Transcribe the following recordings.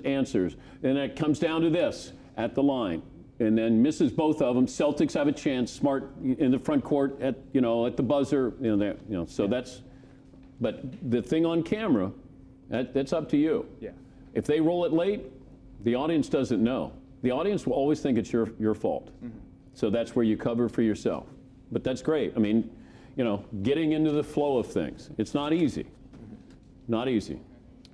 answers, and it comes down to this at the line, and then misses both of them. Celtics have a chance. Smart in the front court at at the buzzer. So that's. But the thing on camera, that's up to you. Yeah. If they roll it late, the audience doesn't know. The audience will always think it's your fault. Mm-hmm. So that's where you cover for yourself. But that's great. I mean, getting into the flow of things. It's not easy. Not easy.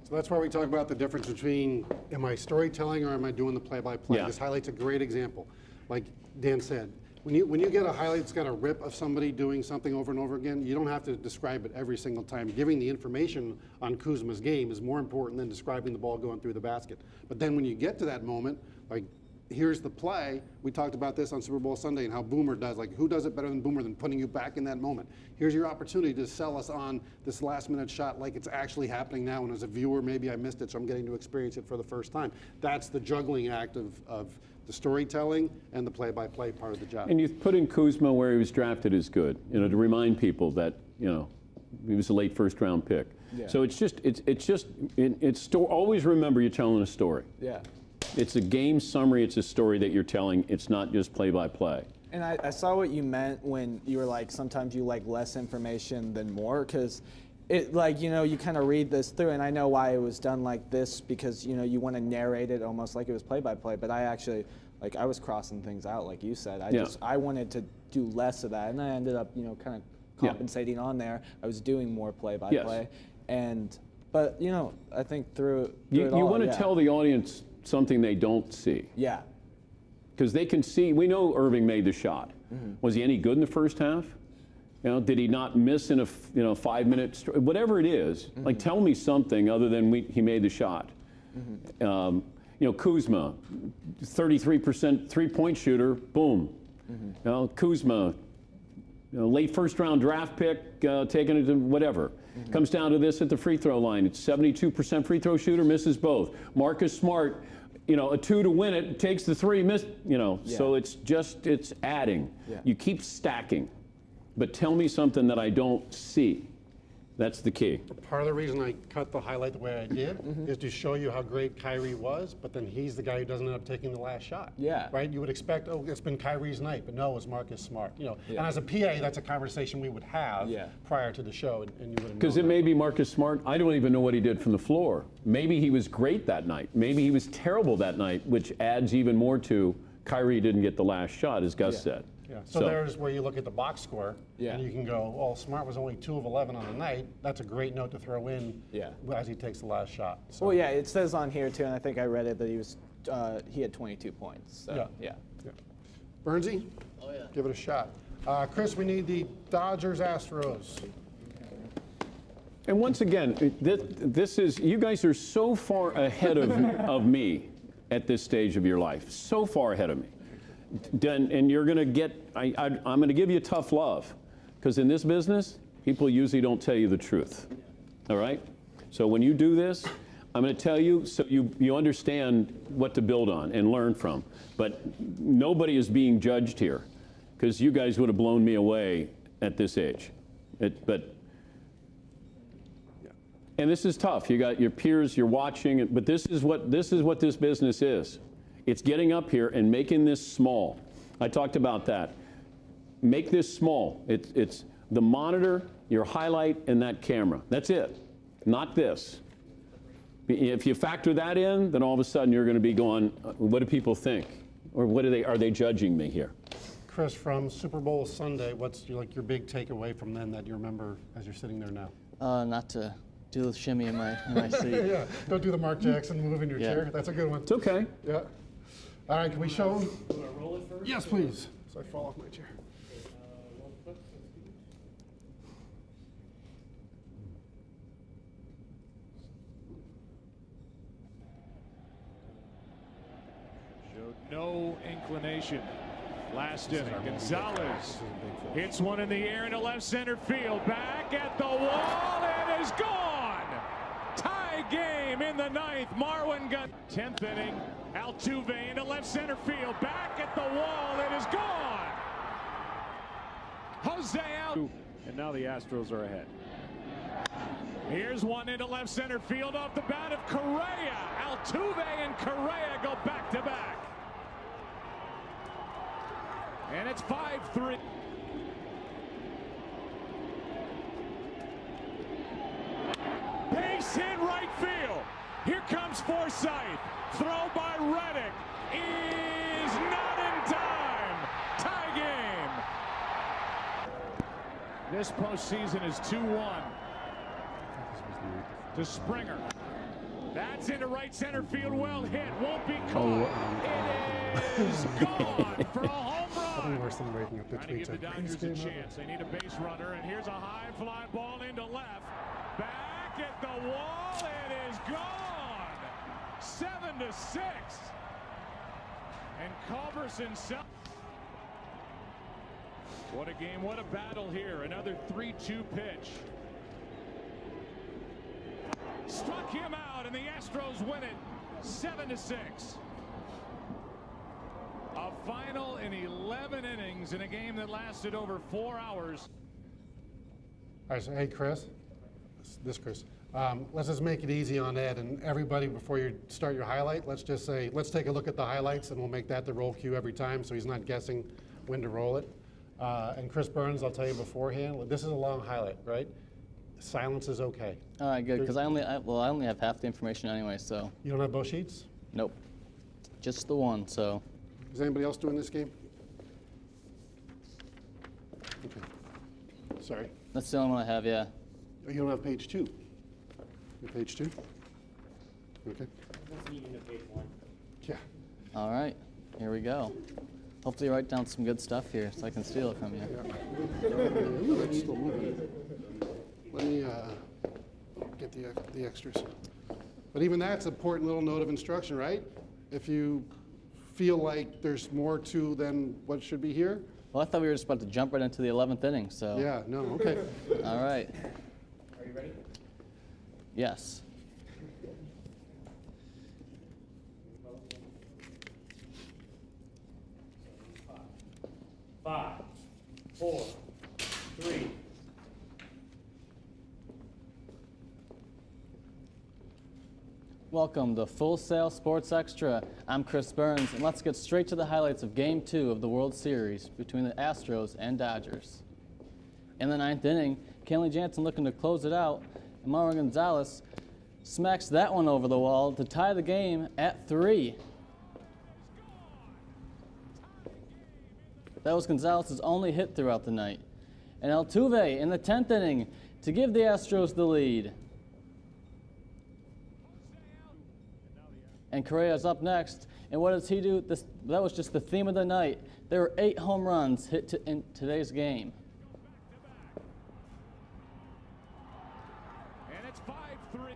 So that's why we talk about the difference between, am I storytelling or am I doing the play-by-play? Yeah. This highlight's a great example. Like Dan said, when you get a highlight that's got a rip of somebody doing something over and over again, you don't have to describe it every single time. Giving the information on Kuzma's game is more important than describing the ball going through the basket. But then when you get to that moment, like, here's the play. We talked about this on Super Bowl Sunday and how Boomer does. Like, who does it better than Boomer than putting you back in that moment? Here's your opportunity to sell us on this last-minute shot like it's actually happening now. And as a viewer, maybe I missed it, so I'm getting to experience it for the first time. That's the juggling act of the storytelling and the play-by-play part of the job. And you put in Kuzma where he was drafted is good. To remind people that he was a late first-round pick. Yeah. So always remember you're telling a story. Yeah. It's a game summary. It's a story that you're telling. It's not just play-by-play. And I saw what you meant when you were like, sometimes you like less information than more, because it you kind of read this through, and I know why it was done like this, because you want to narrate it almost like it was play-by-play. But I actually, I was crossing things out, like you said. I wanted to do less of that, and I ended up kind of compensating on there. I was doing more play-by-play, yes. But I think through you want to tell the audience something they don't see. Yeah. Because they can see. We know Irving made the shot. Mm-hmm. Was he any good in the first half? Did he not miss in a 5-minute whatever it is? Mm-hmm. Like, tell me something other than he made the shot. Mm-hmm. Kuzma, 33% three-point shooter. Boom. Mm-hmm. Kuzma, late first-round draft pick, taken it to whatever. Mm-hmm. Comes down to this at the free throw line. It's 72% free throw shooter, misses both. Marcus Smart, a 2 to win it, takes the 3, Yeah. So it's adding. Yeah. You keep stacking. But tell me something that I don't see. That's the key. Part of the reason I cut the highlight the way I did is to show you how great Kyrie was, but then he's the guy who doesn't end up taking the last shot. Yeah. Right? You would expect, it's been Kyrie's night, but no, it's Marcus Smart. And as a PA, that's a conversation we would have prior to the show, and you wouldn't know. Because it may be Marcus Smart. I don't even know what he did from the floor. Maybe he was great that night. Maybe he was terrible that night, which adds even more to Kyrie didn't get the last shot, as Gus said. Yeah. So there's where you look at the box score, and you can go, well, Smart was only 2 of 11 on the night. That's a great note to throw in as he takes the last shot. So. Well, yeah, it says on here too, and I think I read it that he had 22 points. So, yeah. Bernsey? Oh yeah. Give it a shot. Chris, we need the Dodgers Astros. And once again, this is, you guys are so far ahead of me at this stage of your life, so far ahead of me. And you're going to get, I'm going to give you tough love, because in this business, people usually don't tell you the truth. All right? So when you do this, I'm going to tell you so you understand what to build on and learn from. But nobody is being judged here, because you guys would have blown me away at this age. And this is tough. You got your peers, you're watching, but this is what this business is. It's getting up here and making this small. I talked about that. Make this small. It's the monitor, your highlight, and that camera. That's it. Not this. If you factor that in, then all of a sudden you're going to be going, what do people think? Or are they judging me here? Chris, from Super Bowl Sunday, what's your big takeaway from then that you remember as you're sitting there now? Not to do the shimmy in my seat. Yeah, don't do the Mark Jackson move in your chair. That's a good one. It's okay. Yeah. All right, can we show them? Do I roll it first? Yes, please. So I fall off my chair. Showed no inclination last inning. Gonzalez hits one in the air into left center field. Back at the wall and is gone. Tie game in the 9th. Marwin got 10th inning. Altuve into left center field. Back at the wall. It is gone. Jose out. And now the Astros are ahead. Here's one into left center field off the bat of Correa. Altuve and Correa go back to back. And it's 5-3. Base hit right field. Here comes Forsythe. Throw by Reddick is not in time. Tie game. This postseason is 2-1 to Springer. That's into right center field. Well hit. Won't be caught. It is gone for a home run. We're celebrating up the Trying to give the Dodgers a chance. They need a base runner, and here's a high fly ball into left. Back at the wall. It is gone. 7-6. And Culberson. What a game, what a battle here. Another 3-2 pitch. Struck him out, and the Astros win it 7-6. A final in 11 innings in a game that lasted over 4 hours. All right, so hey, Chris. This Chris. Let's just make it easy on Ed and everybody before you start your highlight. Let's just say, let's take a look at the highlights, and we'll make that the roll cue every time so he's not guessing when to roll it. And Chris Burns, I'll tell you beforehand, this is a long highlight, right? Silence is okay. All right, good, because I only have half the information anyway, so. You don't have both sheets? Nope. Just the one, so. Is anybody else doing this game? Okay. Sorry. That's the only one I have, yeah. Oh, you don't have page 2? You have page 2? Okay. Yeah. All right, here we go. Hopefully you write down some good stuff here so I can steal it from you. Ooh, that's still moving. Let me get the extras. But even that's an important little note of instruction, right? If you feel like there's more to than what should be here. Well, I thought we were just about to jump right into the 11th inning, so. Yeah, no, okay. All right. Are you ready? Yes. Five, 4, 3. Welcome to Full Sail Sports Extra. I'm Chris Burns, and let's get straight to the highlights of Game 2 of the World Series between the Astros and Dodgers. In the 9th inning, Kenley Jansen looking to close it out, and Mauro Gonzalez smacks that one over the wall to tie the game at 3. That was Gonzalez's only hit throughout the night. And Altuve in the 10th inning to give the Astros the lead. And Correa's up next. And what does he do? That was just the theme of the night. There were 8 home runs hit in today's game. And it's 5-3.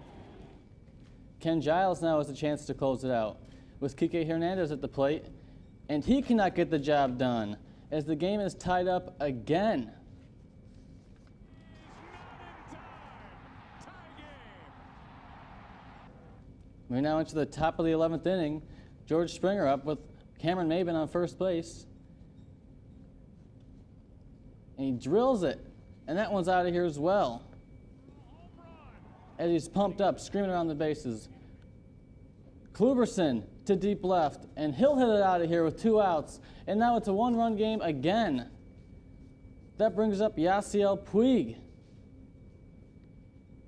Ken Giles now has a chance to close it out with Kike Hernandez at the plate. And he cannot get the job done as the game is tied up again. We're now into the top of the 11th inning. George Springer up with Cameron Maybin on first base. And he drills it. And that one's out of here as well. As he's pumped up, screaming around the bases. Kluberson to deep left. And he'll hit it out of here with 2 outs. And now it's a 1-run game again. That brings up Yasiel Puig,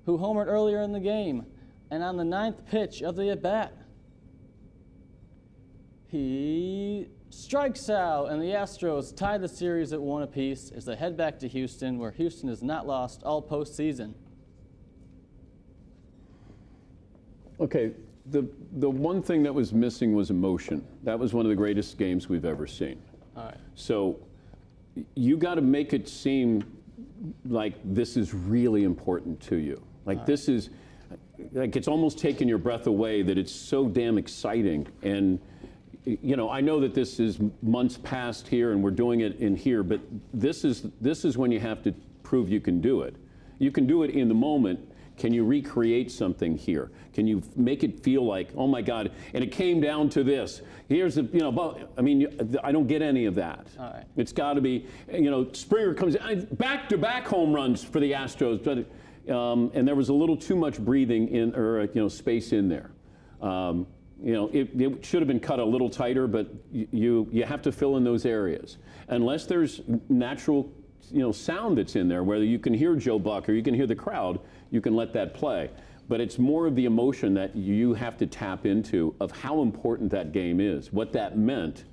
who homered earlier in the game. And on the 9th pitch of the at-bat, he strikes out, and the Astros tie the series at 1 apiece as they head back to Houston, where Houston has not lost all postseason. Okay, the one thing that was missing was emotion. That was one of the greatest games we've ever seen. All right. So you got to make it seem like this is really important to you. Like this is, like it's almost taking your breath away that it's so damn exciting. And, you know, I know that this is months past here and we're doing it in here, but this is when you have to prove you can do it. You can do it in the moment. Can you recreate something here? Can you make it feel like, oh my God, and it came down to this. Here's the, you know, I mean, I don't get any of that. All right. It's got to be, you know, Springer comes in, back-to-back home runs for the Astros, but and there was a little too much breathing in, or space in there. It should have been cut a little tighter, but you have to fill in those areas. Unless there's natural sound that's in there, whether you can hear Joe Buck or you can hear the crowd, you can let that play. But it's more of the emotion that you have to tap into of how important that game is, what that meant,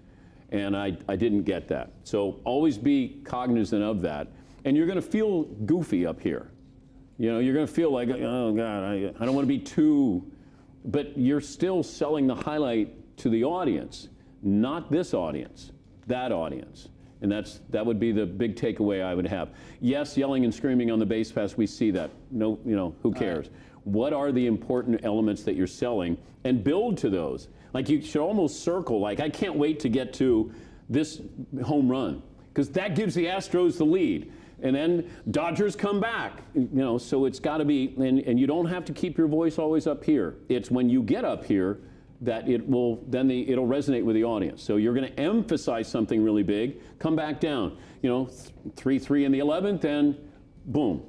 and I didn't get that. So always be cognizant of that. And you're going to feel goofy up here. You're going to feel like, oh God, I don't want to be too, but you're still selling the highlight to the audience, not this audience, that audience. And that would be the big takeaway I would have. Yes, yelling and screaming on the base pass, we see that. No, who cares? Right. What are the important elements that you're selling, and build to those? Like, you should almost circle, like, I can't wait to get to this home run, because that gives the Astros the lead. And then Dodgers come back, so it's got to be, and you don't have to keep your voice always up here. It's when you get up here that it'll resonate with the audience. So you're going to emphasize something really big, come back down, 3-3 in the 11th, and boom.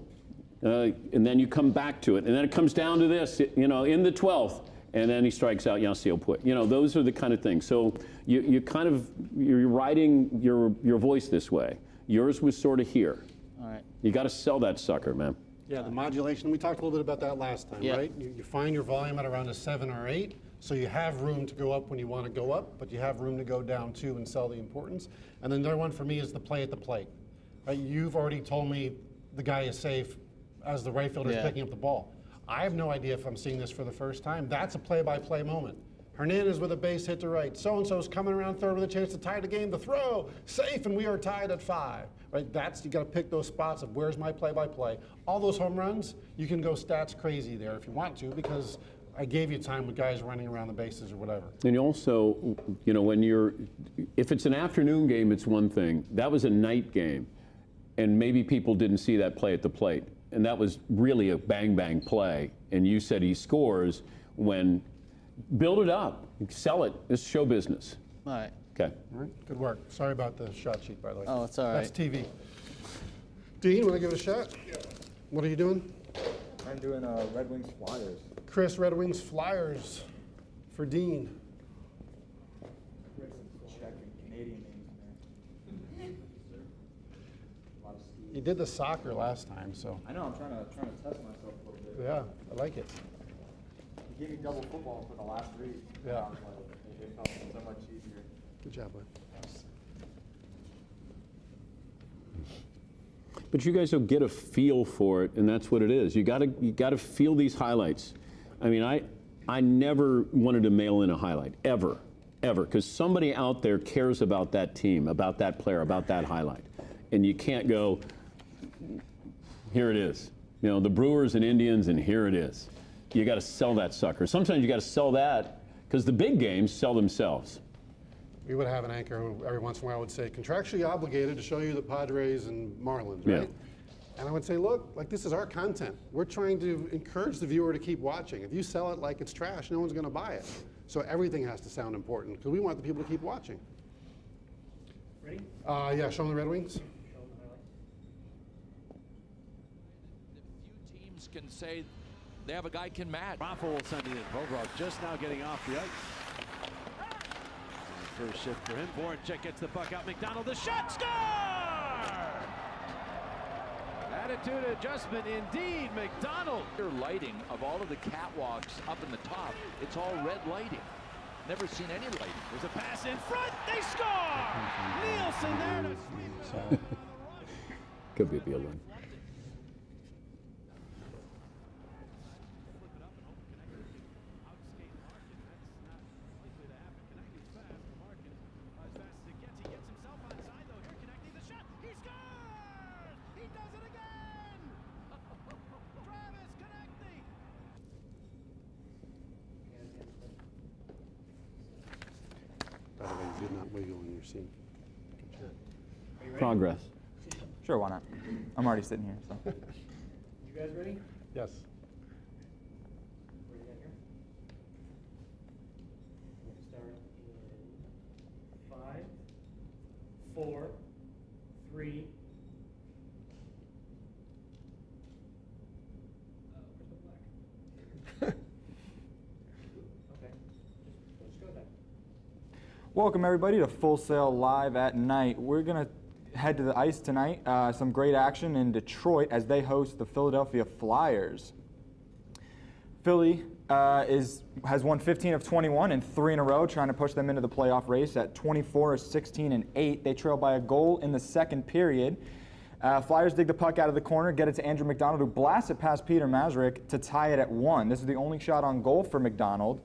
And then you come back to it. And then it comes down to this, in the 12th, and then he strikes out Yasiel Puig. Those are the kind of things. So you're writing your voice this way. Yours was sort of here. All right. You got to sell that sucker, man. Yeah, the modulation, we talked a little bit about that last time, right? You find your volume at around a 7 or 8, so you have room to go up when you want to go up, but you have room to go down too and sell the importance. And then another one for me is the play at the plate. You've already told me the guy is safe as the right fielder is picking up the ball. I have no idea if I'm seeing this for the first time. That's a play-by-play moment. Hernandez with a base hit to right. So-and-so's coming around third with a chance to tie the game. The throw, safe, and we are tied at 5. Right? You got to pick those spots of where's my play-by-play. All those home runs, you can go stats crazy there if you want to, because I gave you time with guys running around the bases or whatever. And also, if it's an afternoon game, it's one thing. That was a night game, and maybe people didn't see that play at the plate. And that was really a bang-bang play. And you said he scores when, build it up, sell it. It's show business. All right. Okay. All right, good work. Sorry about the shot sheet, by the way. Oh, it's all right. That's TV. Dean, want to give it a shot? Yeah. What are you doing? I'm doing Red Wings Flyers. Chris, Red Wings Flyers for Dean. Czech and Canadian names in there. You did the soccer last time, so. I know, I'm trying to test myself a little bit. Yeah, I like it. You gave me double football for the last read. Yeah. It felt so much easier. Good job, bud. But you guys will get a feel for it, and that's what it is. You gotta feel these highlights. I mean, I never wanted to mail in a highlight, ever, because somebody out there cares about that team, about that player, about that highlight. And you can't go, here it is. The Brewers and Indians, and here it is. You got to sell that sucker. Sometimes you got to sell that because the big games sell themselves. We would have an anchor who every once in a while would say, contractually obligated to show you the Padres and Marlins, right? Yeah. And I would say, look, like, this is our content. We're trying to encourage the viewer to keep watching. If you sell it like it's trash, no one's going to buy it. So everything has to sound important because we want the people to keep watching. Ready? Yeah, show them the Red Wings. Show them the highlight. Few teams can say they have a guy can match. Rafa will send it in. Bobrov just now getting off the ice. First shift for him. Voracek gets the puck out. McDonald, the shot, score! Attitude adjustment indeed. McDonald. Lighting of all of the catwalks up in the top, it's all red lighting. Never seen any lighting. There's a pass in front. They score! Nielsen there to sweep. Could be a field line. By the way, you did not wiggle in your seat. Progress. Sure, why not? I'm already sitting here, so. You guys ready? Yes. Where you at here? We'll start in 5, 4, 3, Welcome everybody to Full Sail Live at Night. We're going to head to the ice tonight. Some great action in Detroit as they host the Philadelphia Flyers. Philly has won 15 of 21 and 3 in a row, trying to push them into the playoff race at 24 of 16 and 8. They trail by a goal in the second period. Flyers dig the puck out of the corner, get it to Andrew McDonald, who blasts it past Peter Mazurek to tie it at 1. This is the only shot on goal for McDonald,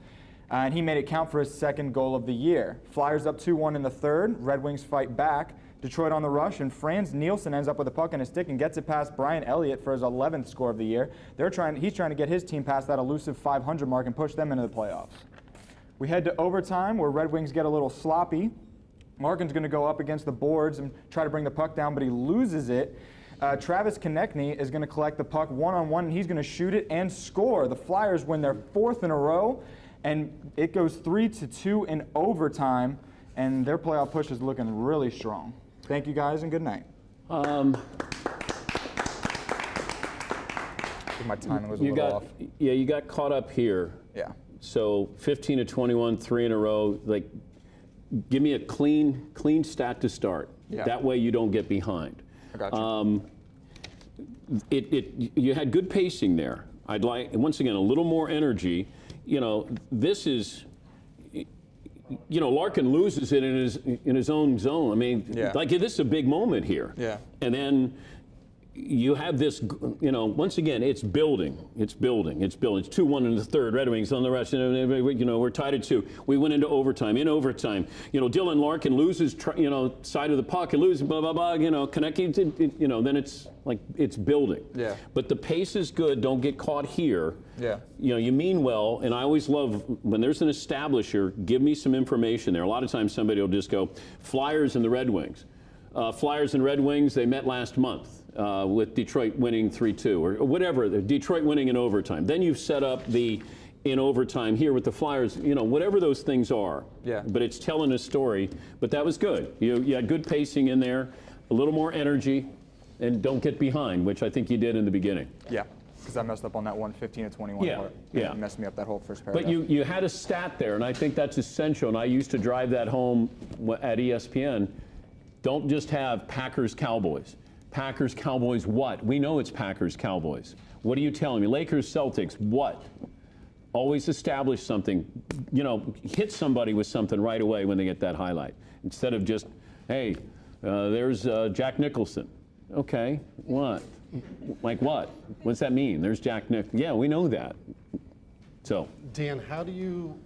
and he made it count for his second goal of the year. Flyers up 2-1 in the third. Red Wings fight back. Detroit on the rush, and Franz Nielsen ends up with a puck in his stick and gets it past Brian Elliott for his 11th score of the year. He's trying to get his team past that elusive 500 mark and push them into the playoffs. We head to overtime, where Red Wings get a little sloppy. Larkin's going to go up against the boards and try to bring the puck down, but he loses it. Travis Konechny is going to collect the puck one-on-one, and he's going to shoot it and score. The Flyers win their 4th in a row, and it goes 3-2 in overtime, and their playoff push is looking really strong. Thank you guys, and good night. Um, I think my timing was a little off. Yeah, you got caught up here. Yeah. So 15 of 21, 3 in a row. Like, give me a clean stat to start. Yeah. That way you don't get behind. I got you. You had good pacing there. I'd like, once again, a little more energy. You know, this is, you know, Larkin loses it in his own zone. I mean, Yeah. like, this is a big moment here. Yeah. And then you have this, you know, once again, it's building. It's 2-1 in the third. Red Wings on the rest. You know, we're tied at 2. We went into overtime. In overtime, you know, Dylan Larkin loses, you know, side of the puck and loses, blah, blah, blah, you know, connecting, you know, then it's like, it's building. Yeah. But the pace is good. Don't get caught here. Yeah. You know, you mean well, and I always love when there's an establisher, give me some information there. A lot of times somebody will just go, Flyers and the Red Wings. Flyers and Red Wings, they met last month. With Detroit winning 3-2 or whatever, Detroit winning in overtime. Then you've set up the in overtime here with the Flyers, you know, whatever those things are. Yeah. But it's telling a story. But that was good. You had good pacing in there, a little more energy, and don't get behind, which I think you did in the beginning. Yeah, because I messed up on that 15 of 21 Yeah, part. yeah. It messed me up that whole first paragraph. But you had a stat there, and I think that's essential, and I used to drive that home at ESPN. Don't just have Packers-Cowboys. Packers-Cowboys what? We know it's Packers-Cowboys. What are you telling me? Lakers-Celtics what? Always establish something. You know, hit somebody with something right away when they get that highlight. Instead of just, hey, there's Jack Nicholson. Okay, what? Like what? What's that mean? There's Jack Nicholson. Yeah, we know that. So. Dan, how do you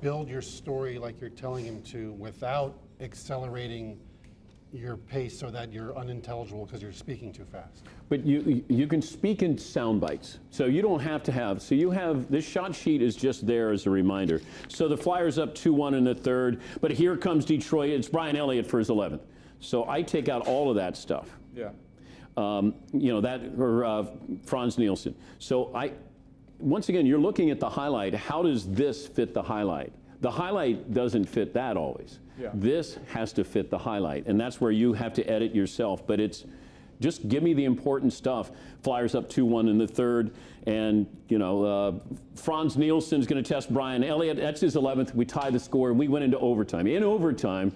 build your story like you're telling him to without accelerating your pace so that you're unintelligible because you're speaking too fast? But you can speak in sound bites. So you don't have to have, so you have, this shot sheet is just there as a reminder. So the Flyers up 2-1 in the third, but here comes Detroit. It's Brian Elliott for his 11th. So I take out all of that stuff. Yeah. You know, that, or Franz Nielsen. So once again, you're looking at the highlight. How does this fit the highlight? The highlight doesn't fit that always. Yeah. This has to fit the highlight, and that's where you have to edit yourself. But it's just give me the important stuff. Flyers up 2-1 in the third, and you know Franz Nielsen's going to test Brian Elliott. That's his 11th. We tie the score, and we went into overtime. In overtime,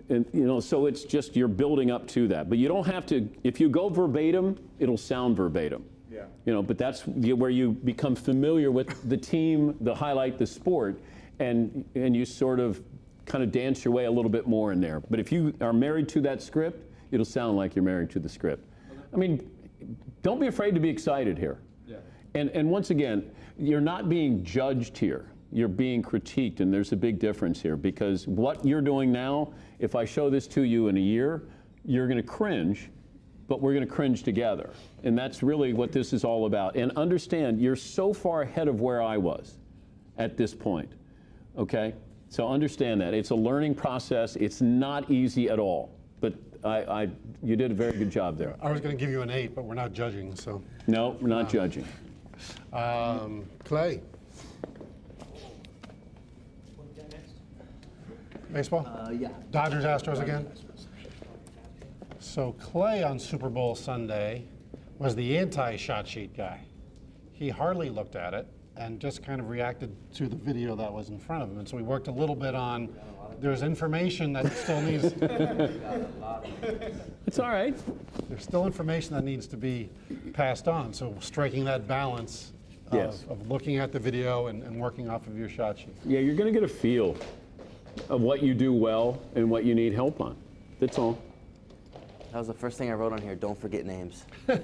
and you know, so it's just you're building up to that. But you don't have to. If you go verbatim, it'll sound verbatim. Yeah. You know, but that's where you become familiar with the team, the highlight, the sport, and you sort of kind of dance your way a little bit more in there. But if you are married to that script, it'll sound like you're married to the script. I mean, don't be afraid to be excited here. Yeah. And once again, you're not being judged here. You're being critiqued, and there's a big difference here because what you're doing now, if I show this to you in a year, you're going to cringe, but we're going to cringe together. And that's really what this is all about. And understand, you're so far ahead of where I was at this point, okay? So understand that. It's a learning process. It's not easy at all. But you did a very good job there. I was going to give you an 8, but we're not judging, so. No, we're not judging. Clay. What we got next? Baseball? Yeah. Dodgers, Astros again? So Clay on Super Bowl Sunday was the anti-shot sheet guy. He hardly looked at it and just kind of reacted to the video that was in front of him. And so we worked a little bit on there's information that still needs. It's all right. There's still information that needs to be passed on. So striking that balance Yes. of looking at the video and working off of your shot sheet. Yeah, you're going to get a feel of what you do well and what you need help on. That's all. That was the first thing I wrote on here. Don't forget names. Do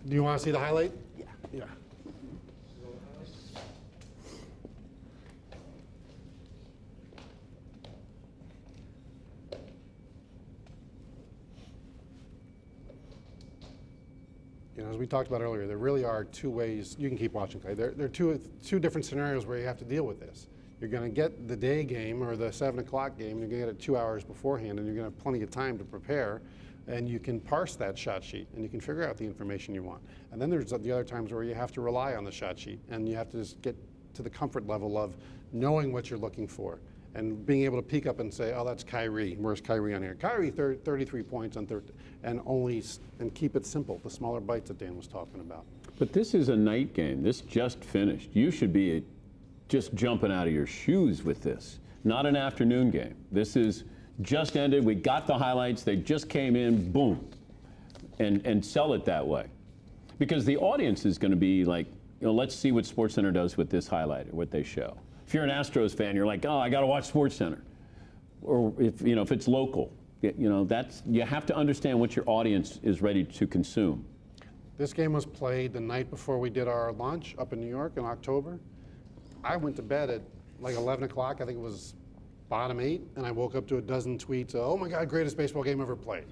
you want to see the highlight? Yeah. Yeah. You know, as we talked about earlier, there really are two ways. You can keep watching, Clay. There are two different scenarios where you have to deal with this. You're going to get the day game or the 7 o'clock game, and you're going to get it 2 hours beforehand, and you're going to have plenty of time to prepare, and you can parse that shot sheet, and you can figure out the information you want. And then there's the other times where you have to rely on the shot sheet, and you have to just get to the comfort level of knowing what you're looking for, and being able to peek up and say, oh, that's Kyrie. Where's Kyrie on here? Kyrie, 33 points on and keep it simple, the smaller bites that Dan was talking about. But this is a night game. This just finished. You should be just jumping out of your shoes with this. Not an afternoon game. This is just ended. We got the highlights. They just came in, boom, and sell it that way. Because the audience is going to be like, you know, let's see what SportsCenter does with this highlight or what they show. If you're an Astros fan, you're like, oh, I got to watch SportsCenter. Or if it's local, you have to understand what your audience is ready to consume. This game was played the night before we did our launch up in New York in October. I went to bed at like 11 o'clock, I think it was bottom 8, and I woke up to a dozen tweets, oh my God, greatest baseball game ever played.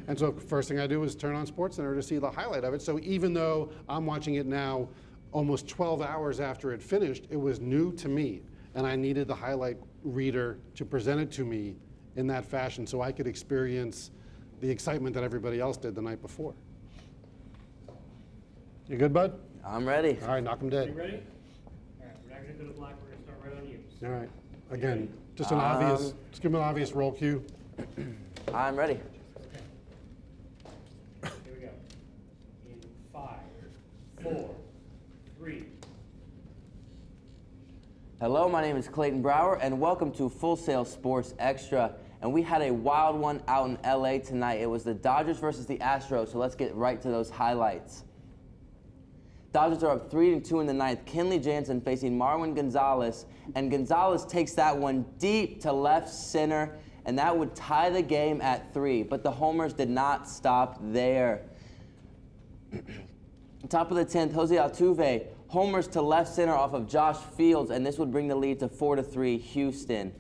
And so first thing I do is turn on SportsCenter to see the highlight of it. So even though I'm watching it now almost 12 hours after it finished, it was new to me, and I needed the highlight reader to present it to me in that fashion so I could experience the excitement that everybody else did the night before. You good, bud? I'm ready. All right, knock 'em dead. You ready? All right, we're not going to go to black. We're going to start right on you. All right. Again, just an obvious, just give them an obvious roll cue. I'm ready. Here we go. In 5, 4, 3. Hello, my name is Clayton Brower, and welcome to Full Sail Sports Extra. And we had a wild one out in LA tonight. It was the Dodgers versus the Astros, so let's get right to those highlights. Dodgers are up 3-2 in the ninth. Kenley Jansen facing Marwin Gonzalez, and Gonzalez takes that one deep to left center, and that would tie the game at 3. But the homers did not stop there. Top of the 10th, Jose Altuve homers to left center off of Josh Fields, and this would bring the lead to 4-3 Houston.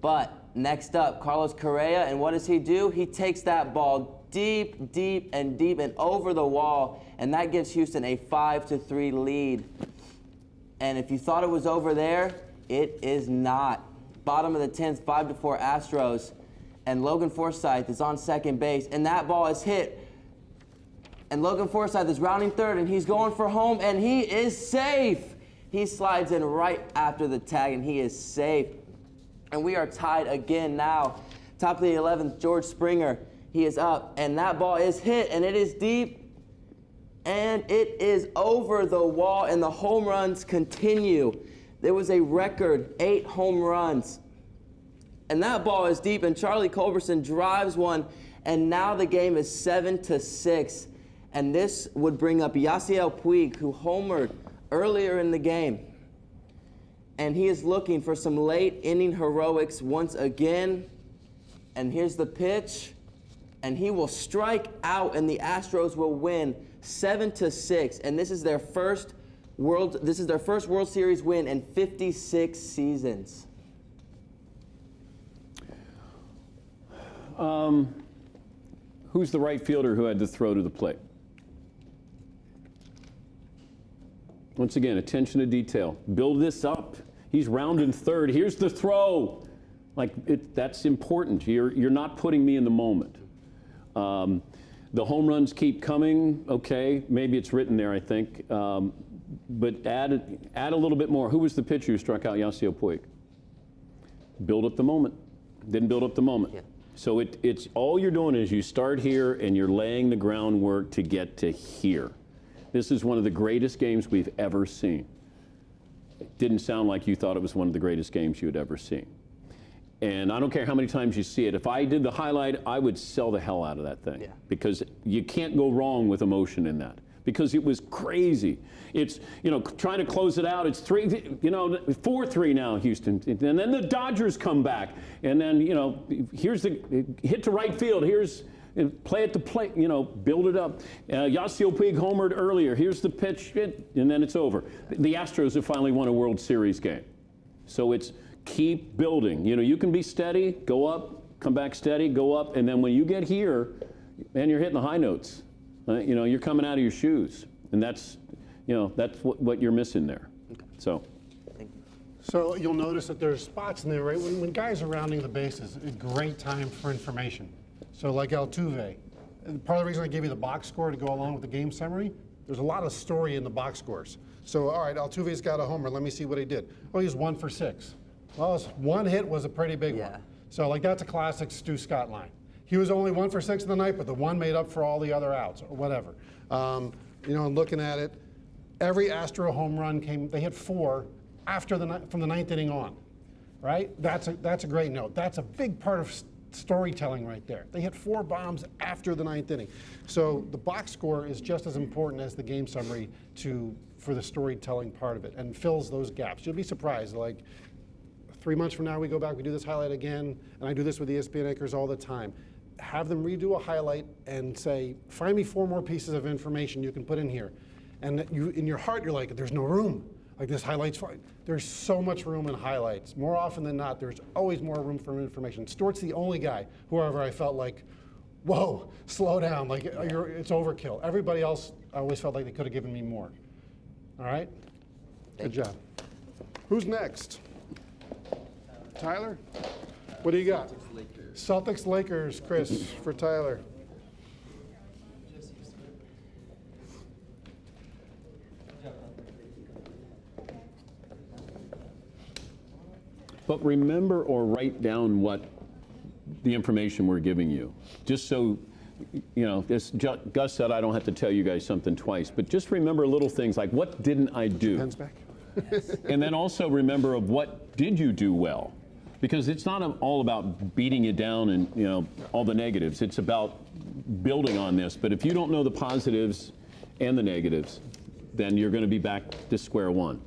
But next up, Carlos Correa, and what does he do? He takes that ball deep, deep, and over the wall, and that gives Houston a 5-3 lead. And if you thought it was over there, it is not. Bottom of the 10th, 5-4 Astros, and Logan Forsythe is on second base, and that ball is hit. And Logan Forsythe is rounding third, and he's going for home, and he is safe. He slides in right after the tag, and he is safe. And we are tied again now. Top of the 11th, George Springer. He is up, and that ball is hit, and it is deep, and it is over the wall, and the home runs continue. There was a record 8 home runs, and that ball is deep, and Charlie Culberson drives one, and now the game is 7-6, and this would bring up Yasiel Puig, who homered earlier in the game, and he is looking for some late inning heroics once again, and here's the pitch. And he will strike out, and the Astros will win 7-6. And this is their first World Series win in 56 seasons. Who's the right fielder who had to throw to the plate? Once again, attention to detail. Build this up. He's rounding third. Here's the throw. That's important. You're not putting me in the moment. The home runs keep coming. Okay, maybe it's written there, I think. But add a little bit more. Who was the pitcher who struck out Yasiel Puig? Build up the moment. Didn't build up the moment. Yeah. So it's all you're doing is you start here and you're laying the groundwork to get to here. This is one of the greatest games we've ever seen. It didn't sound like you thought it was one of the greatest games you had ever seen. And I don't care how many times you see it. If I did the highlight, I would sell the hell out of that thing. Yeah. Because you can't go wrong with emotion in that. Because it was crazy. It's, trying to close it out. It's 4-3 now, Houston. And then the Dodgers come back. And then, here's the hit to right field. Here's play at the plate, build it up. Yasiel Puig homered earlier. Here's the pitch, and then it's over. The Astros have finally won a World Series game. So it's keep building. You can be steady, go up, come back steady, go up, and then when you get here, man, you're hitting the high notes. You're coming out of your shoes, and that's what you're missing there. So you'll notice that there's spots in there, right? When guys are rounding the bases, a great time for information. So like Altuve, part of the reason I gave you the box score to go along with the game summary, there's a lot of story in the box scores. So all right, Altuve's got a homer. Let me see what he did. Oh, he's 1 for 6. Well, his one hit was a pretty big one. So like that's a classic Stu Scott line. He was only 1 for 6 in the night, but the one made up for all the other outs or whatever. And looking at it, every Astro home run they hit 4 from the 9th inning on, right? That's a great note. That's a big part of storytelling right there. They hit 4 bombs after the 9th inning. So the box score is just as important as the game summary for the storytelling part of it and fills those gaps. You'll be surprised, like 3 months from now we go back, we do this highlight again, and I do this with ESPN anchors all the time. Have them redo a highlight and say, find me 4 more pieces of information you can put in here. And in your heart, you're like, there's no room. Like this highlight's fine. There's so much room in highlights. More often than not, there's always more room for information. Stewart's the only guy, whoever I felt like, whoa, slow down, like it's overkill. Everybody else, I always felt like they could have given me more. All right? Good job. Who's next? Tyler? What do you got? Celtics, Lakers, Chris, for Tyler. But remember or write down what the information we're giving you. Just so, Gus said I don't have to tell you guys something twice, but just remember little things like what didn't I do? Pens back. And then also remember of what did you do well? Because it's not all about beating you down and all the negatives. It's about building on this. But if you don't know the positives and the negatives, then you're going to be back to square one.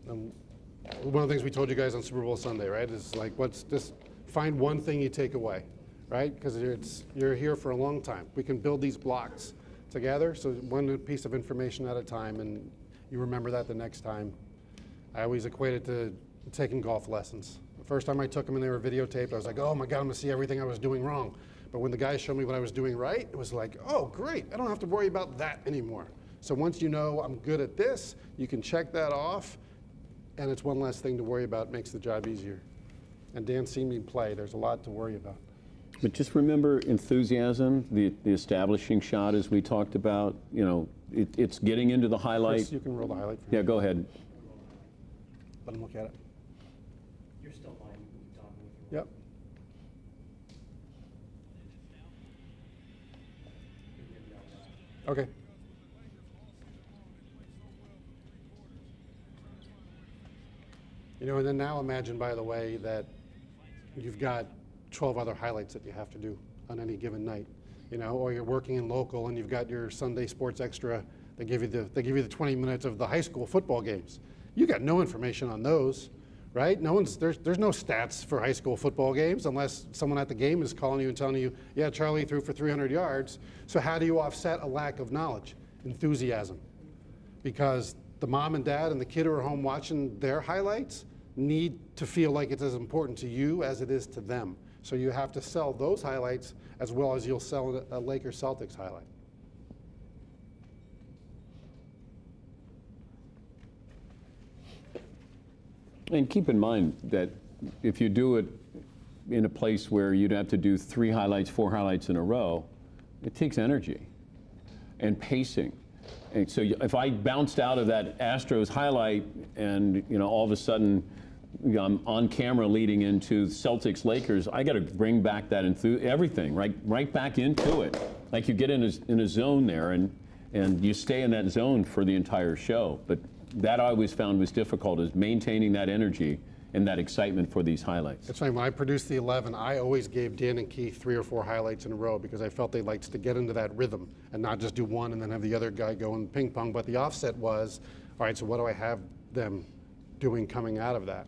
One of the things we told you guys on Super Bowl Sunday, right, is like just find one thing you take away, right? Because you're here for a long time. We can build these blocks together, so one piece of information at a time, and you remember that the next time. I always equate it to taking golf lessons. The first time I took them and they were videotaped, I was like, oh my God, I'm gonna see everything I was doing wrong. But when the guys showed me what I was doing right, it was like, oh great, I don't have to worry about that anymore. So once you know I'm good at this, you can check that off, and it's one less thing to worry about, makes the job easier. And Dan's seen me play, there's a lot to worry about. But just remember enthusiasm, the establishing shot as we talked about, it's getting into the highlight. Chris, you can roll the highlight for me. Yeah, go ahead. Let him look at it. You're still lying. Done with your Yep. Okay. And then now imagine, by the way, that you've got 12 other highlights that you have to do on any given night, or you're working in local and you've got your Sunday Sports Extra. They give you the 20 minutes of the high school football games. You got no information on those, right? There's no stats for high school football games unless someone at the game is calling you and telling you, yeah, Charlie threw for 300 yards. So how do you offset a lack of knowledge? Enthusiasm. Because the mom and dad and the kid who are home watching their highlights need to feel like it's as important to you as it is to them. So you have to sell those highlights as well as you'll sell a Lakers Celtics highlight. And keep in mind that if you do it in a place where you'd have to do 3 highlights, 4 highlights in a row, it takes energy and pacing. And so if I bounced out of that Astros highlight and all of a sudden I'm on camera leading into Celtics Lakers, I got to bring back that everything right back into it. Like you get in a zone there and you stay in that zone for the entire show. But that I always found was difficult, is maintaining that energy and that excitement for these highlights. It's funny, when I produced the 11, I always gave Dan and Keith 3 or 4 highlights in a row because I felt they liked to get into that rhythm and not just do one and then have the other guy go in ping pong. But the offset was, all right, so what do I have them doing coming out of that?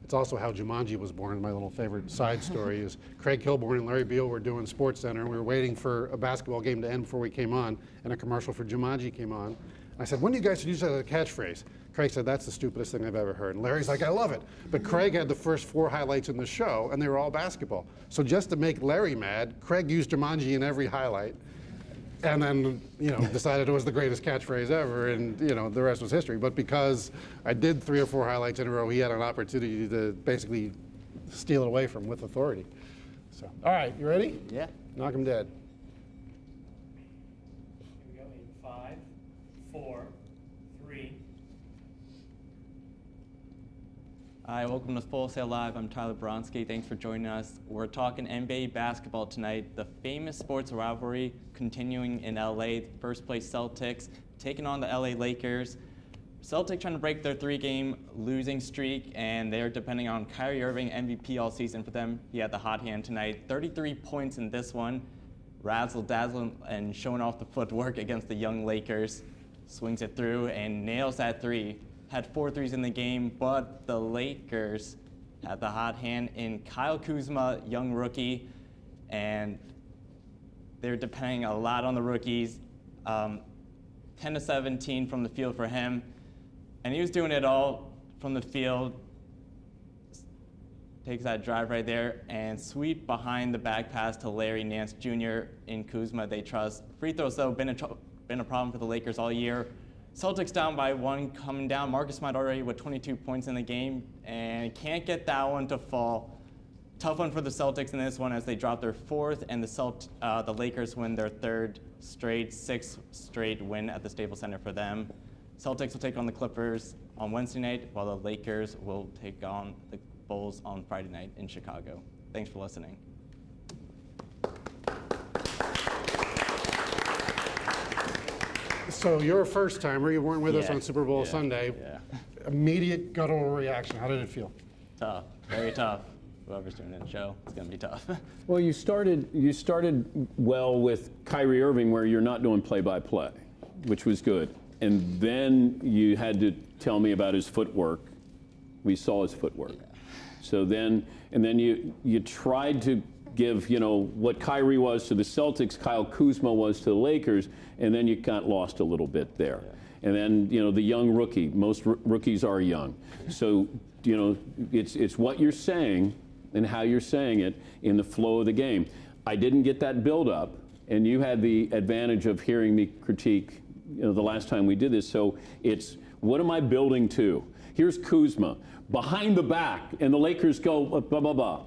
It's also how Jumanji was born. My little favorite side story is Craig Kilborn and Larry Beal were doing SportsCenter, and we were waiting for a basketball game to end before we came on, and a commercial for Jumanji came on. And I said, when do you guys use that as a catchphrase? Craig said, that's the stupidest thing I've ever heard. And Larry's like, I love it. But Craig had the first 4 highlights in the show, and they were all basketball. So just to make Larry mad, Craig used Jumanji in every highlight. And then, decided it was the greatest catchphrase ever, and, the rest was history. But because I did 3 or 4 highlights in a row, he had an opportunity to basically steal it away from with authority. So, all right, you ready? Yeah. Knock him dead. Here we go in 5, 4, 3. Hi, welcome to Full Sail Live. I'm Tyler Bronski. Thanks for joining us. We're talking NBA basketball tonight. The famous sports rivalry continuing in LA. First place Celtics taking on the LA Lakers. Celtics trying to break their 3-game losing streak, and they're depending on Kyrie Irving, MVP all season for them. He had the hot hand tonight. 33 points in this one. Razzle-dazzle and showing off the footwork against the young Lakers. Swings it through and nails that 3. Had 4 threes in the game, but the Lakers had the hot hand in Kyle Kuzma, young rookie, and they're depending a lot on the rookies. 10 to 17 from the field for him, and he was doing it all from the field. Takes that drive right there and sweep behind the back pass to Larry Nance Jr. in Kuzma. They trust. Free throws though been a problem for the Lakers all year. Celtics down by 1 coming down. Marcus Smart already with 22 points in the game and can't get that one to fall. Tough one for the Celtics in this one as they drop their 4th, and the Lakers win their 3rd straight, 6th straight win at the Staples Center for them. Celtics will take on the Clippers on Wednesday night, while the Lakers will take on the Bulls on Friday night in Chicago. Thanks for listening. So you're a first-timer. You weren't with us Yeah, on Super Bowl yeah, Sunday. yeah. Immediate guttural reaction. How did it feel? Tough, very tough. Whoever's doing the show, it's going to be tough. Well, you started well with Kyrie Irving, where you're not doing play-by-play, which was good. And then you had to tell me about his footwork. We saw his footwork. Yeah. So then you tried to give, what Kyrie was to the Celtics, Kyle Kuzma was to the Lakers, and then you got lost a little bit there. Yeah. And then, the young rookie, most rookies are young. So, it's what you're saying and how you're saying it in the flow of the game. I didn't get that build-up, and you had the advantage of hearing me critique, the last time we did this. So it's, what am I building to? Here's Kuzma, behind the back, and the Lakers go blah, blah, blah.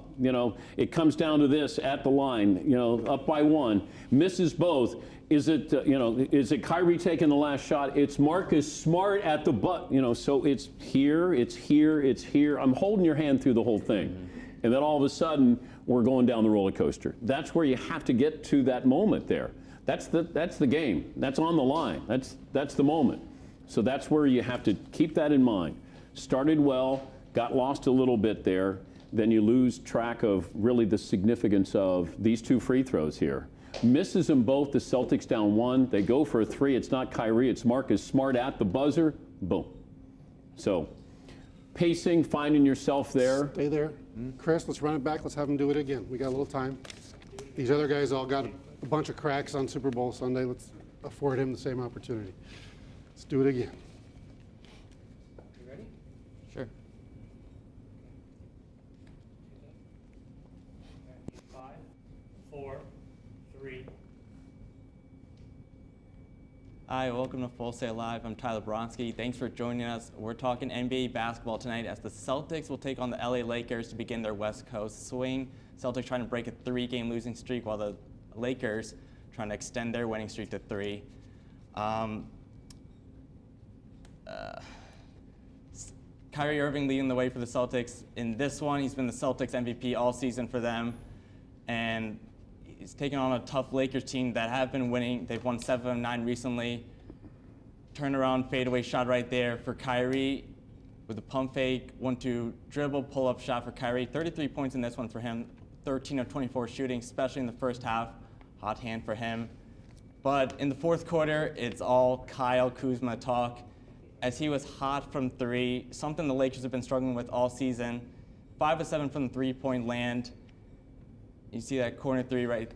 It comes down to this at the line, up by 1, misses both. Is it Kyrie taking the last shot? It's Marcus Smart at the butt, so it's here, it's here, it's here. I'm holding your hand through the whole thing. And then all of a sudden, we're going down the roller coaster. That's where you have to get to that moment there. That's the game. That's on the line. That's the moment. So that's where you have to keep that in mind. Started well, got lost a little bit there, then you lose track of really the significance of these 2 free throws here. Misses them both, the Celtics down 1. They go for a 3. It's not Kyrie, it's Marcus Smart at the buzzer. Boom. So pacing, finding yourself there. Stay there. Chris, let's run it back. Let's have him do it again. We got a little time. These other guys all got a bunch of cracks on Super Bowl Sunday. Let's afford him the same opportunity. Let's do it again. You ready? Sure. 5, 4, 3. Hi, welcome to Full Sail Live. I'm Tyler Bronski. Thanks for joining us. We're talking NBA basketball tonight as the Celtics will take on the LA Lakers to begin their West Coast swing. Celtics trying to break a 3-game losing streak, while the Lakers trying to extend their winning streak to 3. Kyrie Irving leading the way for the Celtics. In this one, he's been the Celtics MVP all season for them. And he's taking on a tough Lakers team that have been winning. They've won 7 of 9 recently. Turnaround fadeaway shot right there for Kyrie with a pump fake, 1-2 dribble, pull-up shot for Kyrie. 33 points in this one for him, 13 of 24 shooting, especially in the first half. Hot hand for him. But in the fourth quarter, it's all Kyle Kuzma talk, as he was hot from three, something the Lakers have been struggling with all season. 5 of 7 from the three-point land. You see that corner three right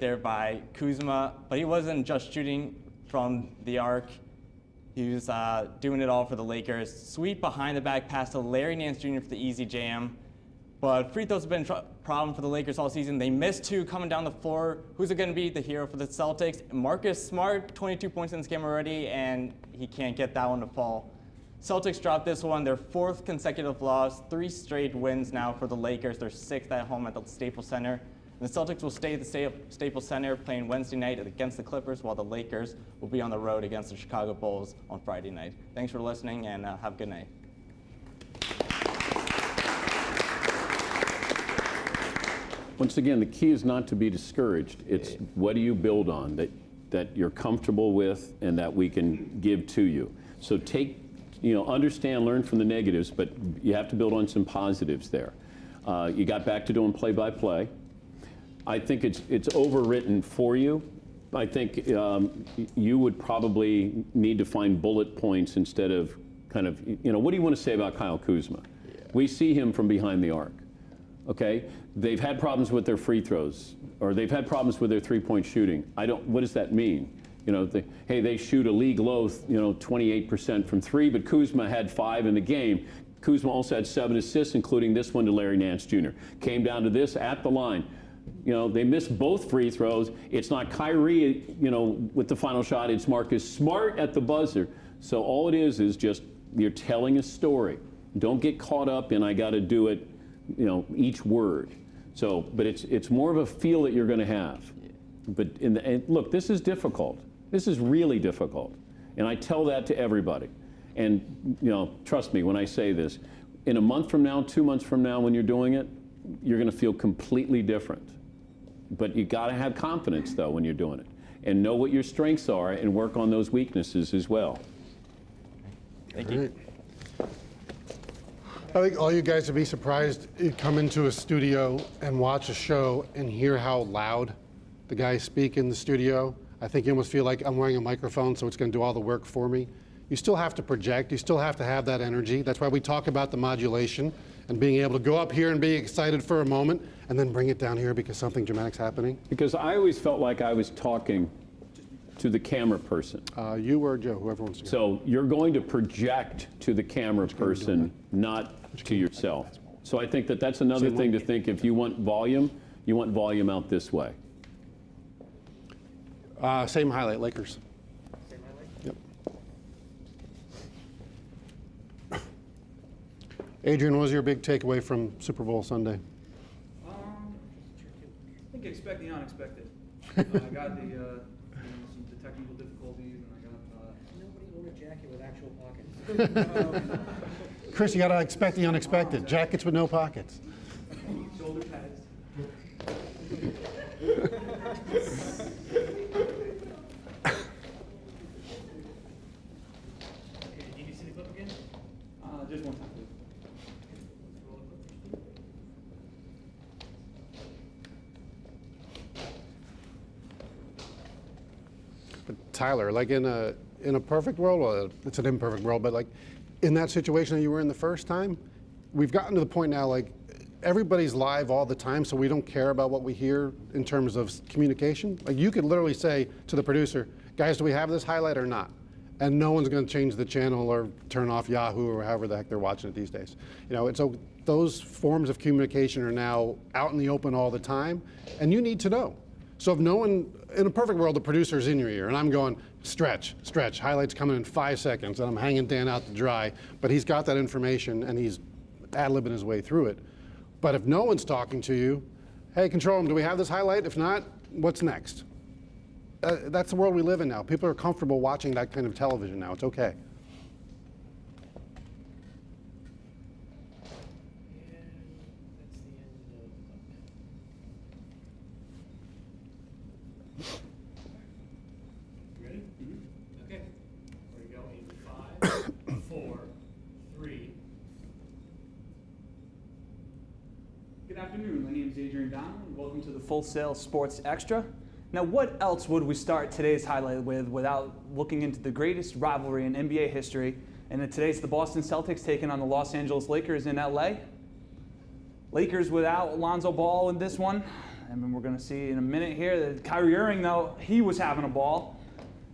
there by Kuzma, but he wasn't just shooting from the arc. He was doing it all for the Lakers. Sweet behind the back pass to Larry Nance Jr. for the easy jam. But free throws have been a problem for the Lakers all season. They missed 2 coming down the floor. Who's it going to be? The hero for the Celtics. Marcus Smart, 22 points in this game already, and he can't get that one to fall. Celtics dropped this one, their 4th consecutive loss, 3 straight wins now for the Lakers. They're 6th at home at the Staples Center. And the Celtics will stay at the Staples Center playing Wednesday night against the Clippers, while the Lakers will be on the road against the Chicago Bulls on Friday night. Thanks for listening, and have a good night. Once again, the key is not to be discouraged. It's what do you build on that you're comfortable with and that we can give to you. So understand, learn from the negatives, but you have to build on some positives there. You got back to doing play-by-play. I think it's overwritten for you. I think you would probably need to find bullet points instead of kind of, what do you want to say about Kyle Kuzma? Yeah. We see him from behind the arc. Okay, they've had problems with their free throws, or they've had problems with their three-point shooting. What does that mean? They shoot a league low, 28% from 3, but Kuzma had 5 in the game. Kuzma also had 7 assists, including this one to Larry Nance Jr. Came down to this at the line. They missed both free throws. It's not Kyrie, with the final shot. It's Marcus Smart at the buzzer. So all it is just you're telling a story. Don't get caught up in I got to do it. Each word. But it's more of a feel that you're going to have. But look, this is difficult. This is really difficult, and I tell that to everybody. And trust me when I say this. In a month from now, 2 months from now, when you're doing it, you're going to feel completely different. But you got to have confidence though when you're doing it, and know what your strengths are, and work on those weaknesses as well. Thank you. I think all you guys would be surprised. You come into a studio and watch a show and hear how loud the guys speak in the studio. I think you almost feel like I'm wearing a microphone, so it's going to do all the work for me. You still have to project. You still have to have that energy. That's why we talk about the modulation and being able to go up here and be excited for a moment and then bring it down here because something dramatic's happening. Because I always felt like I was talking to the camera person. You or Joe, whoever wants to go. So you're going to project to the camera person, not to yourself. So I think that's another thing to think. If you want volume out this way. Same highlight, Lakers. Same highlight? Yep. Adrian, what was your big takeaway from Super Bowl Sunday? I think expect the unexpected. I got some technical difficulties, and I got nobody owned a jacket with actual pockets. Chris, you got to expect the unexpected. Jackets with no pockets. Shoulder pads. Okay, did you see the clip again? Just one time, please. But Tyler, like in a perfect world, well, it's an imperfect world, but like in that situation that you were in the first time, we've gotten to the point now, like everybody's live all the time, so we don't care about what we hear in terms of communication. Like you could literally say to the producer, guys, do we have this highlight or not? And no one's going to change the channel or turn off Yahoo or however the heck they're watching it these days. And so those forms of communication are now out in the open all the time, and you need to know. So if no one, in a perfect world, the producer's in your ear, and I'm going, stretch, highlights coming in 5 seconds, and I'm hanging Dan out to dry, but he's got that information, and he's ad-libbing his way through it. But if no one's talking to you, hey, control room, do we have this highlight? If not, what's next? That's the world we live in now. People are comfortable watching that kind of television now. It's okay. Ready? Mm-hmm. Okay. Here we go in 5, 4, 3, Good afternoon. My name is Adrian Donnelly, and welcome to the Full Sail Sports Extra. Now, what else would we start today's highlight with without looking into the greatest rivalry in NBA history? And today's the Boston Celtics taking on the Los Angeles Lakers in LA. Lakers without Lonzo Ball in this one. And then we're going to see in a minute here that Kyrie Irving, though, he was having a ball.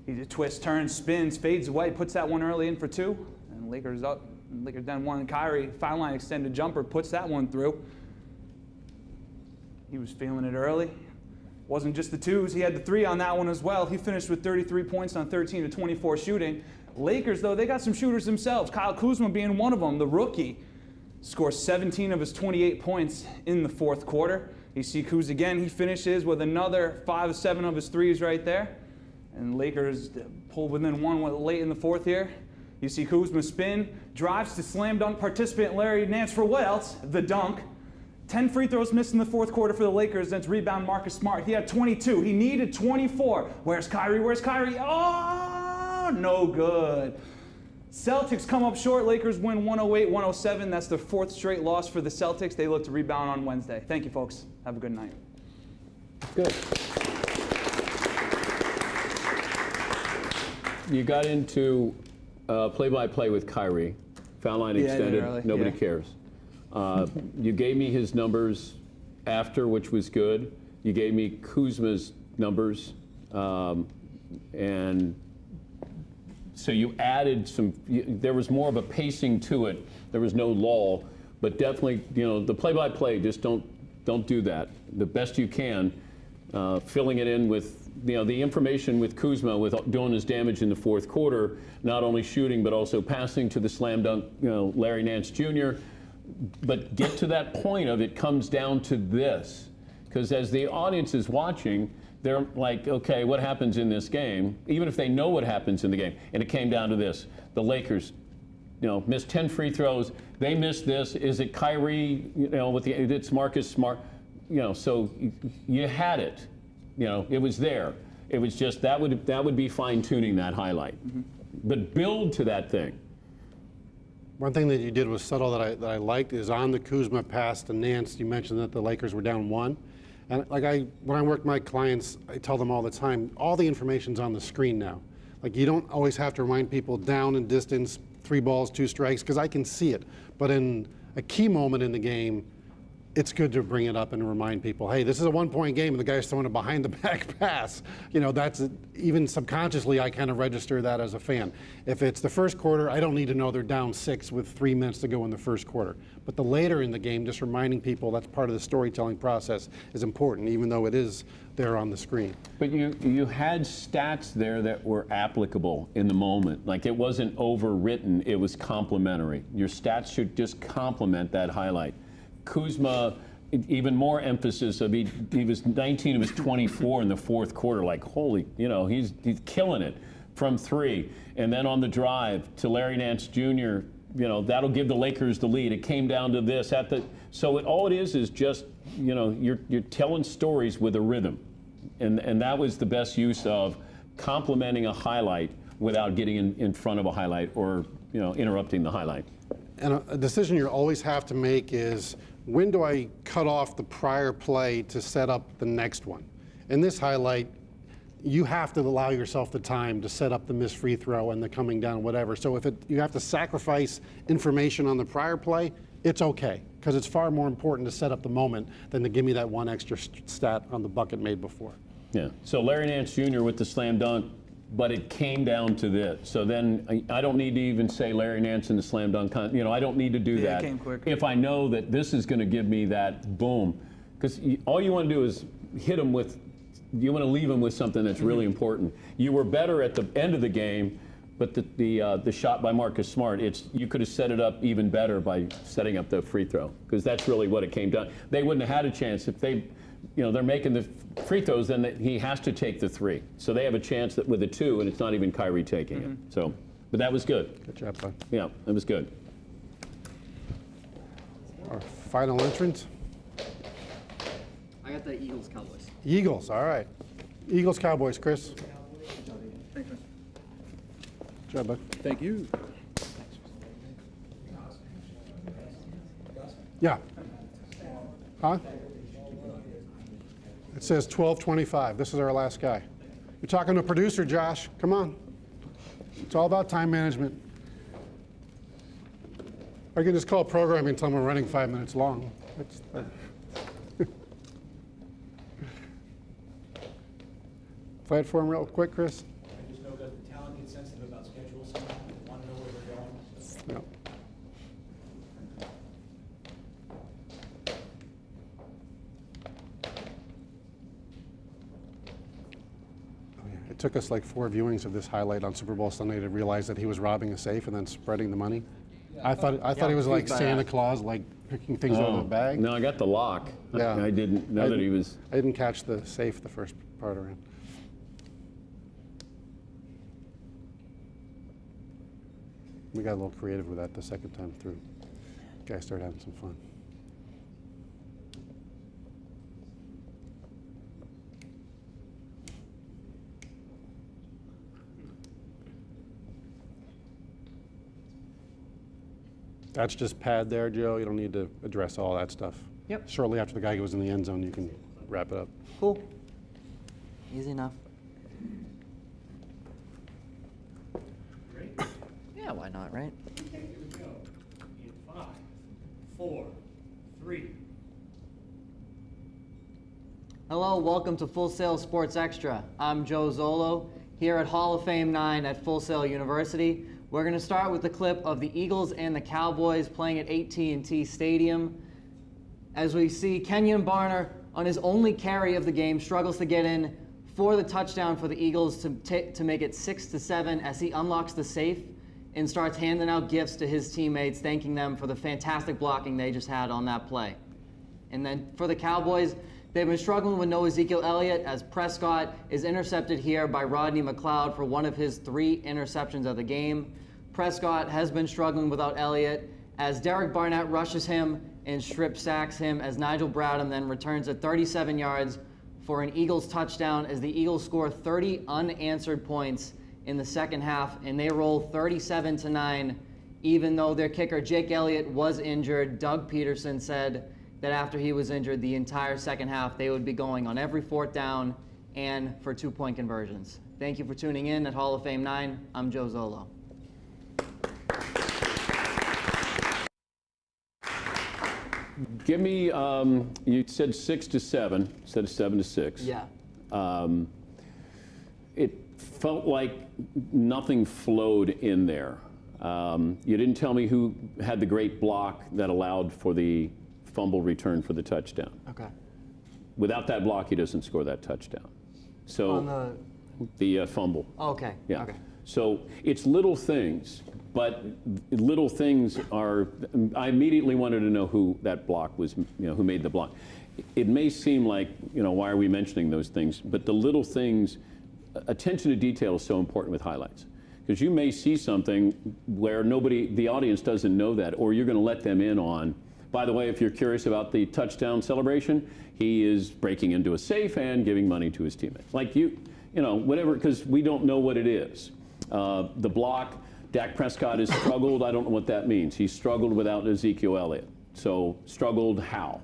He just twists, turns, spins, fades away, puts that one early in for two. And Lakers up. Lakers down one. And Kyrie, foul line extended jumper, puts that one through. He was feeling it early. Wasn't just the twos. He had the three on that one as well. He finished with 33 points on 13 to 24 shooting. Lakers, though, they got some shooters themselves. Kyle Kuzma being one of them, the rookie. Scores 17 of his 28 points in the fourth quarter. You see Kuz again. He finishes with another 5 of 7 of his threes right there. And Lakers pull within one late in the fourth here. You see Kuzma spin, drives to slam dunk participant Larry Nance for what else? The dunk. 10 free throws missed in the fourth quarter for the Lakers. Then rebound Marcus Smart. He had 22. He needed 24. Where's Kyrie? Where's Kyrie? Oh, no good. Celtics come up short. Lakers win 108-107. That's their fourth straight loss for the Celtics. They look to rebound on Wednesday. Thank you, folks. Have a good night. Good. You got into play-by-play with Kyrie. Foul line extended. Nobody cares. You gave me his numbers after, which was good. You gave me Kuzma's numbers, and so you added some. There was more of a pacing to it. There was no lull, but definitely, the play-by-play. Just don't do that. The best you can, filling it in with the information with Kuzma, with doing his damage in the fourth quarter, not only shooting but also passing to the slam dunk, Larry Nance Jr. But get to that point of it comes down to this, because as the audience is watching, they're like, okay, what happens in this game? Even if they know what happens in the game, and it came down to this: the Lakers, missed 10 free throws. They missed this. Is it Kyrie? It's Marcus Smart. So you had it. It was there. It was just that would be fine tuning that highlight, but build to that thing. One thing that you did was subtle that I liked is on the Kuzma pass to Nance. You mentioned that the Lakers were down one, and when I work with my clients, I tell them all the time, all the information's on the screen now. Like, you don't always have to remind people down and distance, 3 balls, 2 strikes, because I can see it. But in a key moment in the game, it's good to bring it up and remind people, hey, this is a 1-point game and the guy's throwing a behind-the-back pass. That's even subconsciously I kind of register that as a fan. If it's the first quarter, I don't need to know they're down 6 with 3 minutes to go in the first quarter. But the later in the game, just reminding people that's part of the storytelling process is important, even though it is there on the screen. But you had stats there that were applicable in the moment. Like, it wasn't overwritten, it was complimentary. Your stats should just complement that highlight. Kuzma, even more emphasis of he was 19 of his 24 in the fourth quarter. Like, holy, he's killing it from 3. And then on the drive to Larry Nance Jr., that'll give the Lakers the lead. It came down to this so all it is just, you're telling stories with a rhythm. And that was the best use of complementing a highlight without getting in front of a highlight or, interrupting the highlight. And a decision you always have to make is, when do I cut off the prior play to set up the next one? In this highlight, you have to allow yourself the time to set up the missed free throw and the coming down, whatever. So if you have to sacrifice information on the prior play, it's okay, because it's far more important to set up the moment than to give me that one extra stat on the bucket made before. Yeah, so Larry Nance Jr. with the slam dunk, but it came down to this. So then I don't need to even say Larry Nance in the slam dunk. I don't need to do that. It came quick. If I know that this is going to give me that boom. Because all you want to do is hit them with, you want to leave them with something that's really important. You were better at the end of the game, but the shot by Marcus Smart, you could have set it up even better by setting up the free throw. Because that's really what it came down. They wouldn't have had a chance if they're making the free throws, then he has to take the 3. So they have a chance with the 2, and it's not even Kyrie taking it. So, but that was good. Good job, bud. Yeah, that was good. Our final entrant. I got the Eagles Cowboys. Eagles, all right. Eagles Cowboys, Chris. Thanks, man. Good job, bud. Thank you. Yeah. Huh? It says 12:25. This is our last guy. You're talking to a producer, Josh. Come on. It's all about time management. Or you can just call programming and tell them we're running 5 minutes long. Play it for him real quick, Chris. I just know that the talent gets sensitive about schedules. They want to know where they're going. So. Yep. It took us like 4 viewings of this highlight on Super Bowl Sunday to realize that he was robbing a safe and then spreading the money. I thought he was like Santa Claus, like picking things out of the bag. No, I got the lock. Yeah. I didn't know that he was. I didn't catch the safe the first part around. We got a little creative with that the second time through. Guys started having some fun. That's just pad there, Joe. You don't need to address all that stuff. Yep. Shortly after the guy goes in the end zone, you can wrap it up. Cool. Easy enough. Great. Yeah, why not, right? Okay, here we go. In 5, 4, 3. Hello, welcome to Full Sail Sports Extra. I'm Joe Zolo, here at Hall of Fame 9 at Full Sail University. We're going to start with the clip of the Eagles and the Cowboys playing at AT&T Stadium. As we see, Kenyon Barner, on his only carry of the game, struggles to get in for the touchdown for the Eagles to make it 6-7 as he unlocks the safe and starts handing out gifts to his teammates, thanking them for the fantastic blocking they just had on that play. And then for the Cowboys, they've been struggling with no Ezekiel Elliott as Prescott is intercepted here by Rodney McLeod for one of his 3 interceptions of the game. Prescott has been struggling without Elliott as Derek Barnett rushes him and strip sacks him as Nigel Bradham then returns at 37 yards for an Eagles touchdown as the Eagles score 30 unanswered points in the second half and they roll 37-9 even though their kicker Jake Elliott was injured. Doug Peterson said that after he was injured the entire second half they would be going on every 4th down and for 2-point conversions. Thank you for tuning in at Hall of Fame 9. I'm Joe Zolo. Give me, you said 6-7 instead of 7-6. Yeah. It felt like nothing flowed in there. You didn't tell me who had the great block that allowed for the fumble return for the touchdown. Okay. Without that block, he doesn't score that touchdown. So On the fumble. Okay. Yeah. Okay. So it's little things, but little things are. I immediately wanted to know who that block was. Who made the block. It may seem like why are we mentioning those things? But the little things, attention to detail is so important with highlights. Because you may see something where the audience doesn't know that, or you're going to let them in on. By the way, if you're curious about the touchdown celebration, he is breaking into a safe and giving money to his teammates. Like whatever, because we don't know what it is. The block, Dak Prescott has struggled. I don't know what that means. He struggled without Ezekiel Elliott. So struggled how?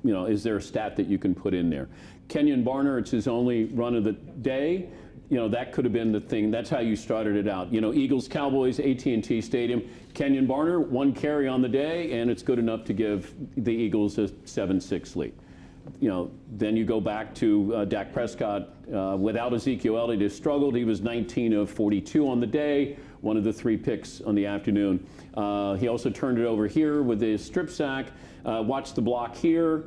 Is there a stat that you can put in there? Kenyon Barner, it's his only run of the day. That could have been the thing. That's how you started it out. Eagles, Cowboys, AT&T Stadium. Kenyon Barner, 1 carry on the day, and it's good enough to give the Eagles a 7-6 lead. Then you go back to Dak Prescott without Ezekiel Elliott. He struggled. He was 19 of 42 on the day, one of the 3 picks on the afternoon. He also turned it over here with his strip sack. Watch the block here.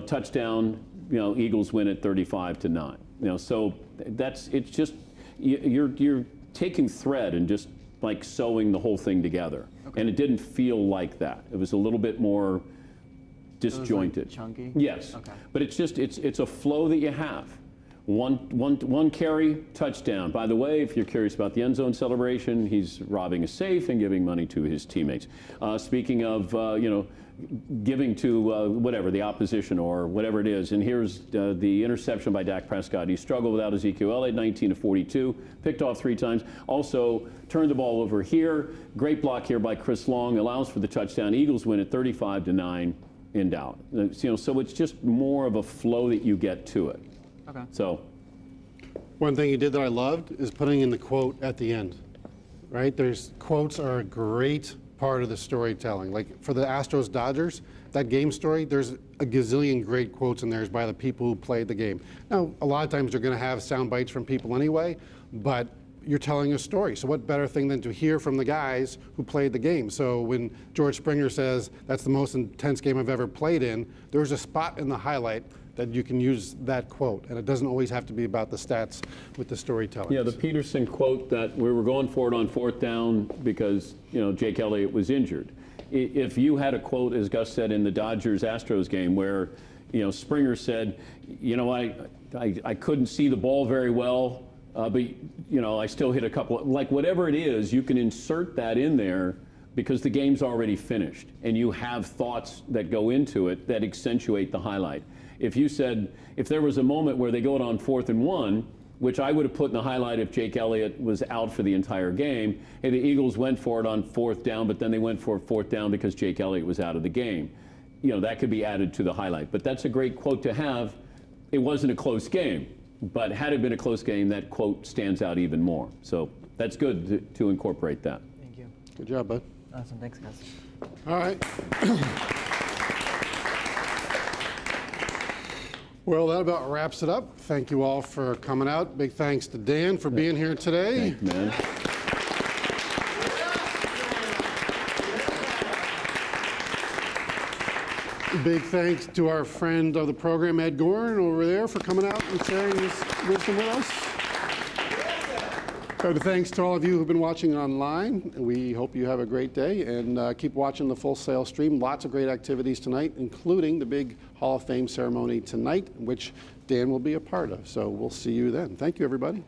Touchdown. Eagles win at 35-9. So it's just you're taking thread and just like sewing the whole thing together. Okay. And it didn't feel like that. It was a little bit more disjointed. Like chunky? Yes. Okay. But it's just it's a flow that you have. One carry, touchdown. By the way, if you're curious about the end zone celebration, he's robbing a safe and giving money to his teammates. Speaking of giving to whatever, the opposition or whatever it is. And here's the interception by Dak Prescott. He struggled without Ezekiel Elliott, 19 of 42, picked off 3 times. Also turned the ball over here. Great block here by Chris Long, allows for the touchdown. Eagles win at 35-9. in doubt. So it's just more of a flow that you get to it. Okay. So. One thing you did that I loved is putting in the quote at the end, right? Quotes are a great part of the storytelling. Like for the Astros Dodgers, that game story, there's a gazillion great quotes in there by the people who played the game. Now, a lot of times you're going to have sound bites from people anyway, but you're telling a story. So what better thing than to hear from the guys who played the game? So when George Springer says, that's the most intense game I've ever played in, there's a spot in the highlight that you can use that quote. And it doesn't always have to be about the stats with the storytelling. Yeah, the Peterson quote that we were going for it on 4th down because, Jake Elliott was injured. If you had a quote, as Gus said, in the Dodgers-Astros game where, Springer said, I couldn't see the ball very well, but, I still hit a couple, like whatever it is, you can insert that in there because the game's already finished and you have thoughts that go into it that accentuate the highlight. If you said, if there was a moment where they go it on 4th and 1, which I would have put in the highlight if Jake Elliott was out for the entire game, hey, the Eagles went for it on 4th down, but then they went for 4th down because Jake Elliott was out of the game. That could be added to the highlight. But that's a great quote to have. It wasn't a close game, but had it been a close game, that quote stands out even more. So that's good to incorporate that. Thank you. Good job, bud. Awesome. Thanks, guys. All right. Well, that about wraps it up. Thank you all for coming out. Big thanks to Dan for being here today. Thank you, man. Big thanks to our friend of the program, Ed Goren, over there for coming out and sharing his wisdom with us. And thanks to all of you who've been watching online. We hope you have a great day and keep watching the Full Sail stream. Lots of great activities tonight, including the big Hall of Fame ceremony tonight, which Dan will be a part of. So we'll see you then. Thank you, everybody.